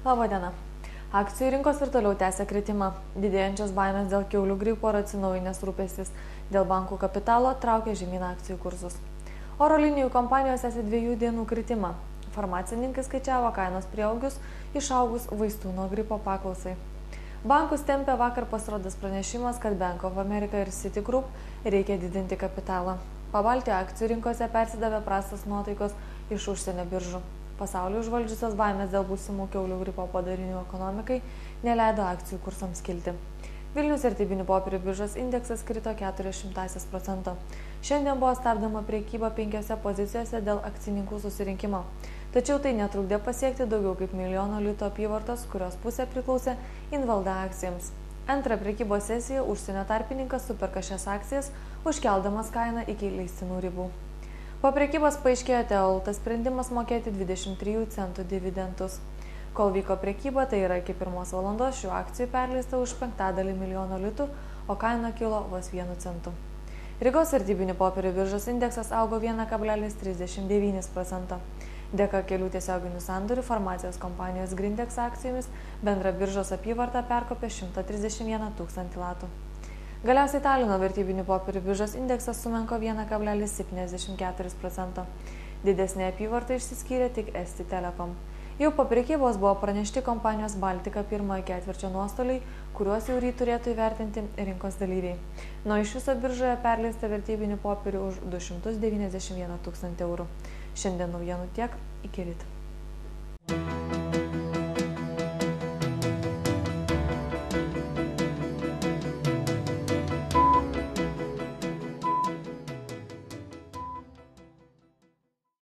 Labadiena. Akcijų rinkos ir toliau tęsia kritimą. Didėjančios baimės dėl kiaulių gripo ir atsinaujinęs rūpestis dėl bankų kapitalo traukia žemyn akcijų kursus. Oro linijų kompanijos tęsia 2 dienų kritimą. Farmacininkai skaičiavo kainos prieaugius, išaugus vaistų nuo gripo paklausai. Bankus tempia vakar pasirodęs pranešimas, kad Bank of America ir Citigroup reikia didinti kapitalą. Pabaltijo akcijų rinkose persidavė prastas nuotaikos iš užsienio biržų. Pasaulį užvaldžiusios baimės dėl būsimų kiaulių gripo padarinių ekonomikai neleido akcijų kursams kilti. Vilniaus vertybinių popierių biržos indeksas krito 0,04%. Šiandien buvo stabdoma prekyba 5 pozicijose dėl akcininkų susirinkimo. Tačiau tai netrukdė pasiekti daugiau kaip 1 milijono litų apyvartos, kurios pusė priklausė Invalda akcijoms. Antrą prekybos sesiją užsienio tarpininkas superka šias akcijas, užkeldamas kainą iki leistinų ribų. Po prekybos paaiškėjo TEOLTA sprendimas mokėti 23 centų dividendus. Kol vyko prekyba, tai yra iki 1 valandos, šių akcijų perleista už 1/5 milijono litų, o kaina kilo vos 1 centu. Rygos vertybinių popierių biržos indeksas augo 1,39%. Dėka kelių tiesioginių sandorių farmacijos kompanijos Grindex akcijomis bendra biržos apyvarta perkopė 131 tūkstantį latų. Galiausiai Talino vertybinių popierių biržos indeksas sumenko 1,74%. Didesnė apyvarta išsiskyrė tik Esti Telekom. Jau po prekybos buvo pranešti kompanijos Baltika pirmojo ketvirčio nuostoliai, kuriuos jau ryt turėtų įvertinti rinkos dalyviai. Nuo iš viso biržoje perleista vertybinių popierių už 291 tūkstantį eurų. Šiandien naujienų tiek, iki ryto.